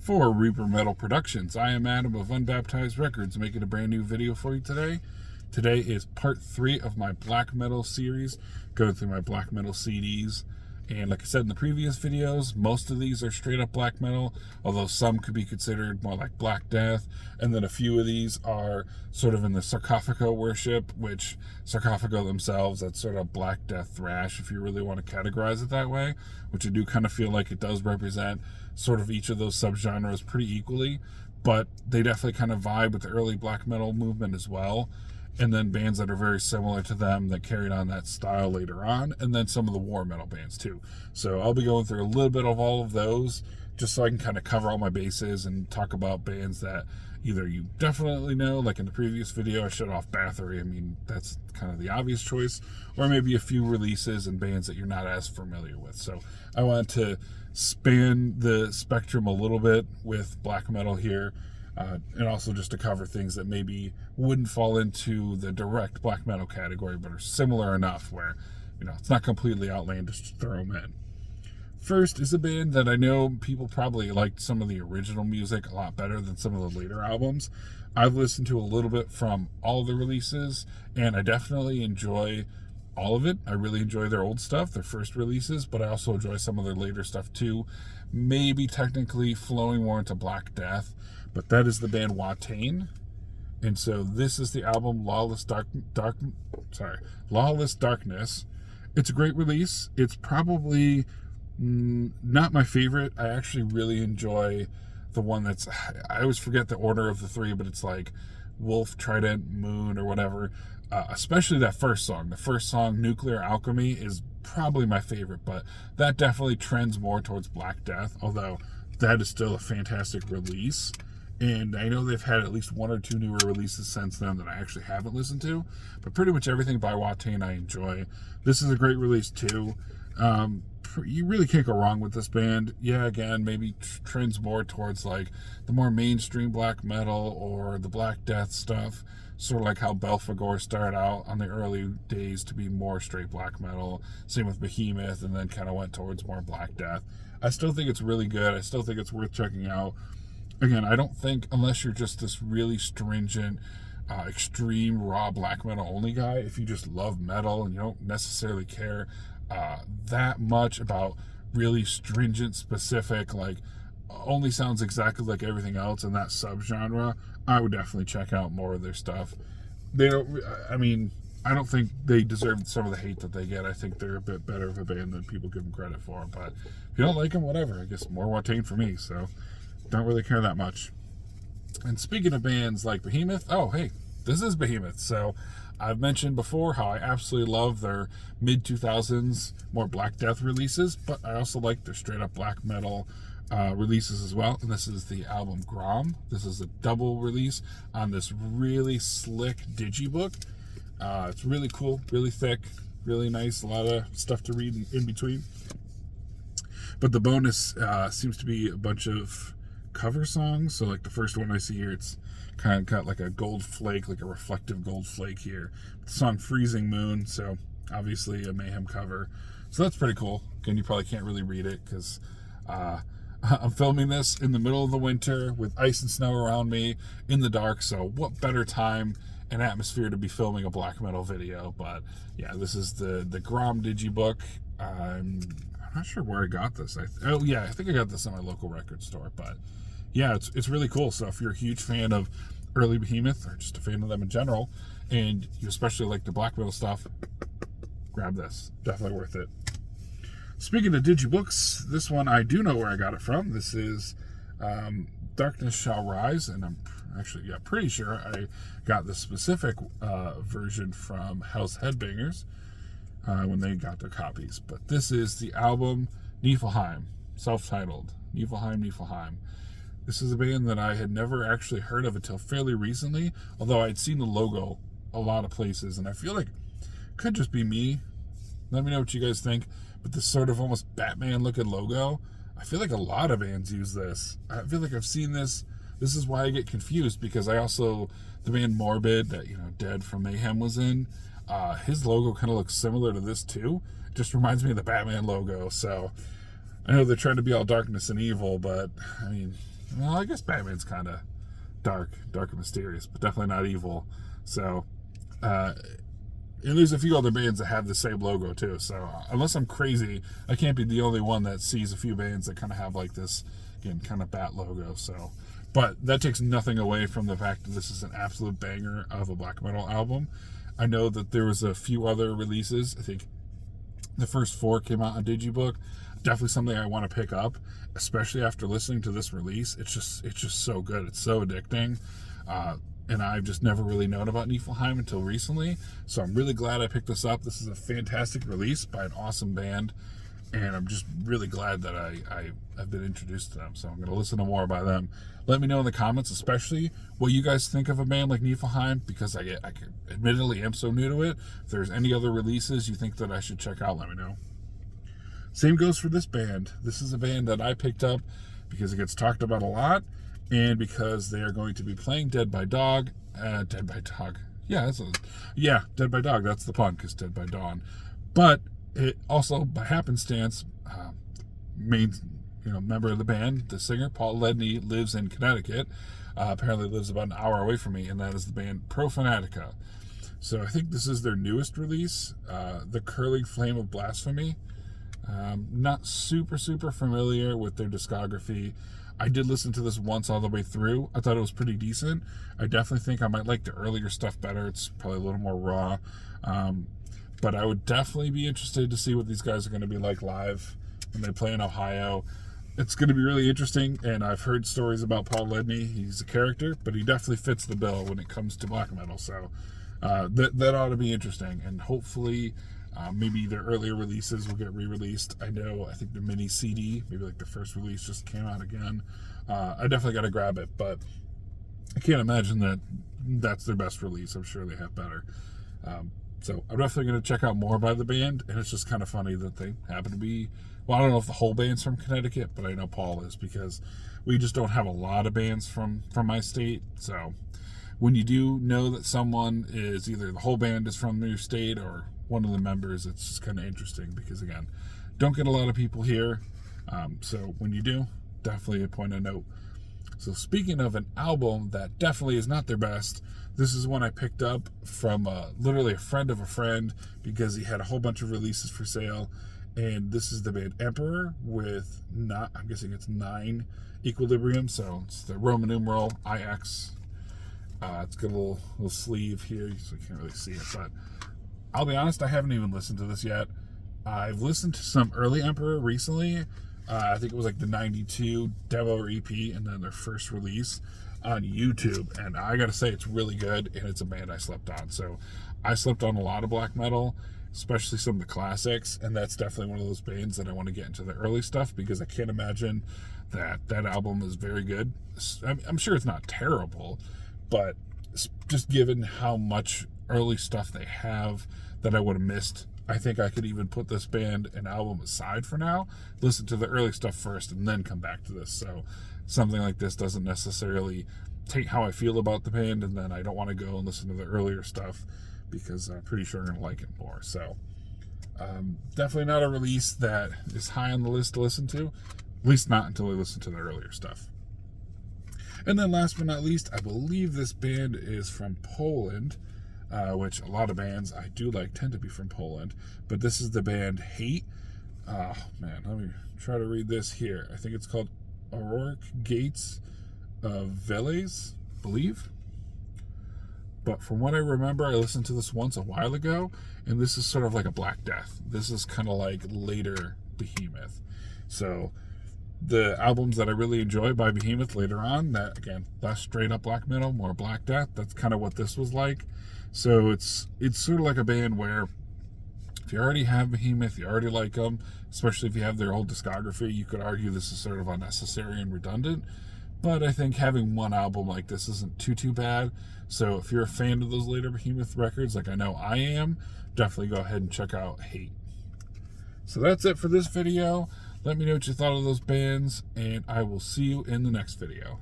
For Reaper Metal Productions, I am Adam of Unbaptized Records, making a brand new video for you today. Today is part 3 of my black metal series, going through my black metal CDs. And like I said in the previous videos, most of these are straight up black metal, although some could be considered more like Black Death. And then a few of these are sort of in the Sarcophago worship, which Sarcophago themselves, that's sort of Black Death thrash, if you really want to categorize it that way, which I do kind of feel like it does represent sort of each of those subgenres pretty equally. But they definitely kind of vibe with the early black metal movement as well. And then bands that are very similar to them that carried on that style later on, and then some of the war metal bands too. So I'll be going through a little bit of all of those, just so I can kind of cover all my bases and talk about bands that either you definitely know, like in the previous video I showed off Bathory, I mean that's kind of the obvious choice, or maybe a few releases and bands that you're not as familiar with. So I wanted to span the spectrum a little bit with black metal here. And also just to cover things that maybe wouldn't fall into the direct black metal category, but are similar enough where, you know, it's not completely outlandish to throw them in. First is a band that I know people probably liked some of the original music a lot better than some of the later albums. I've listened to a little bit from all the releases, and I definitely enjoy all of it. I really enjoy their old stuff, their first releases, but I also enjoy some of their later stuff too. Maybe technically flowing more into Black Death, but that is the band Watain. And so this is the album Lawless Darkness. It's a great release. It's probably not my favorite. I actually really enjoy the one that's, I always forget the order of the three, but it's like Wolf, Trident, Moon, or whatever. Especially that first song. The first song, Nuclear Alchemy, is probably my favorite, but that definitely trends more towards Black Death, although that is still a fantastic release. And I know they've had at least one or two newer releases since then that I actually haven't listened to, but pretty much everything by Watain I enjoy. This is a great release too. You really can't go wrong with this band. Yeah, again, maybe trends more towards like the more mainstream black metal or the Black Death stuff, sort of like how Belphegor started out on the early days to be more straight black metal. Same with Behemoth, and then kind of went towards more Black Death. I still think it's really good. I still think it's worth checking out. Again, I don't think, unless you're just this really stringent, extreme, raw black metal only guy, if you just love metal and you don't necessarily care that much about really stringent, specific, like, only sounds exactly like everything else in that subgenre, I would definitely check out more of their stuff. They don't, I mean, I don't think they deserve some of the hate that they get. I think they're a bit better of a band than people give them credit for. But if you don't like them, whatever. I guess more Watain for me, so don't really care that much. And speaking of bands like Behemoth, oh, hey, this is Behemoth. So I've mentioned before how I absolutely love their mid-2000s, more Black Death releases, but I also like their straight-up black metal releases as well. And this is the album Grom. This is a double release on this really slick digibook. It's really cool, really thick, really nice, a lot of stuff to read in between. But the bonus seems to be a bunch of cover songs. So like the first one I see here, it's kind of got like a gold flake, like a reflective gold flake here. The song Freezing Moon, so obviously a Mayhem cover. So that's pretty cool. Again, you probably can't really read it because I'm filming this in the middle of the winter with ice and snow around me in the dark. So what better time and atmosphere to be filming a black metal video? But yeah, this is the Grom digibook. I'm not sure where I got this. I think I got this in my local record store. But yeah, it's really cool. So if you're a huge fan of early Behemoth, or just a fan of them in general, and you especially like the black metal stuff, grab this. Definitely worth it. Speaking of digibooks, this one I do know where I got it from. This is Darkness Shall Rise, and I'm actually pretty sure I got the specific version from Hell's Headbangers when they got their copies. But this is the album Nifelheim, self-titled Nifelheim. This is a band that I had never actually heard of until fairly recently, although I'd seen the logo a lot of places, and I feel like it could just be me. Let me know what you guys think. But this sort of almost Batman-looking logo, I feel like a lot of bands use this. I feel like I've seen this. This is why I get confused, because I also, the band Morbid that, Dead from Mayhem was in, his logo kind of looks similar to this too. It just reminds me of the Batman logo. So I know they're trying to be all darkness and evil, but I mean, well, I guess Batman's kind of dark and mysterious, but definitely not evil. So, and there's a few other bands that have the same logo too. So unless I'm crazy, I can't be the only one that sees a few bands that kind of have like this, again, kind of bat logo. So, but that takes nothing away from the fact that this is an absolute banger of a black metal album. I know that there was a few other releases. I think the first 4 came out on Digibook. Definitely something I want to pick up, especially after listening to this release. It's just so good. It's so addicting. And I've just never really known about Nifelheim until recently. So I'm really glad I picked this up. This is a fantastic release by an awesome band. And I'm just really glad that I've been introduced to them. So I'm going to listen to more by them. Let me know in the comments, especially what you guys think of a band like Nifelheim, because I admittedly am so new to it. If there's any other releases you think that I should check out, let me know. Same goes for this band. This is a band that I picked up because it gets talked about a lot, and because they are going to be playing Dead by Dog. Dead by Dog. Dead by Dog. That's the pun, because Dead by Dawn. But it also, by happenstance, main member of the band, the singer Paul Ledney, lives in Connecticut. Apparently lives about an hour away from me, and that is the band Profanatica. So I think this is their newest release, The Curling Flame of Blasphemy. Not super familiar with their discography. I did listen to this once all the way through. I thought it was pretty decent. I definitely think I might like the earlier stuff better. It's probably a little more raw. But I would definitely be interested to see what these guys are going to be like live when they play in Ohio. It's going to be really interesting, and I've heard stories about Paul Ledney. He's a character, but he definitely fits the bill when it comes to black metal. So that ought to be interesting, and hopefully maybe their earlier releases will get re-released. I think the mini CD, maybe like the first release, just came out again. I definitely got to grab it, but I can't imagine that that's their best release. I'm sure they have better. So I'm definitely going to check out more by the band, and it's just kind of funny that they happen to be, well, I don't know if the whole band's from Connecticut, but I know Paul is, because we just don't have a lot of bands from my state. So when you do know that someone is, either the whole band is from your state or one of the members, it's just kind of interesting, because again, don't get a lot of people here. So when you do, definitely a point of note. So speaking of an album that definitely is not their best, this is one I picked up from literally a friend of a friend, because he had a whole bunch of releases for sale. And this is the band Emperor with, I'm guessing it's 9 Equilibrium. So it's the Roman numeral IX. It's got a little sleeve here, so you can't really see it. But I'll be honest, I haven't even listened to this yet. I've listened to some early Emperor recently. I think it was like the 92 demo or EP, and then their first release on YouTube. And I gotta say, it's really good, and it's a band I slept on. So I slept on a lot of black metal, especially some of the classics, and that's definitely one of those bands that I want to get into the early stuff, because I can't imagine that album is very good. I'm sure it's not terrible, but just given how much early stuff they have that I would have missed, I think I could even put this band and album aside for now, listen to the early stuff first, and then come back to this. So something like this doesn't necessarily take how I feel about the band, and then I don't want to go and listen to the earlier stuff, because I'm pretty sure I'm going to like it more. So definitely not a release that is high on the list to listen to, at least not until I listen to the earlier stuff. And then last but not least, I believe this band is from Poland, which a lot of bands I do like tend to be from Poland. But this is the band Hate. Oh, man, let me try to read this here. I think it's called Auroric Gates of Veles, I believe. But from what I remember, I listened to this once a while ago, and this is sort of like a Black Death. This is kind of like later Behemoth. So the albums that I really enjoy by Behemoth later on, that, again, less straight up black metal, more Black Death, that's kind of what this was like. So it's sort of like a band where if you already have Behemoth, you already like them, especially if you have their old discography, you could argue this is sort of unnecessary and redundant. But I think having one album like this isn't too bad. So if you're a fan of those later Behemoth records, like I know I am, definitely go ahead and check out Hate. So that's it for this video. Let me know what you thought of those bands, and I will see you in the next video.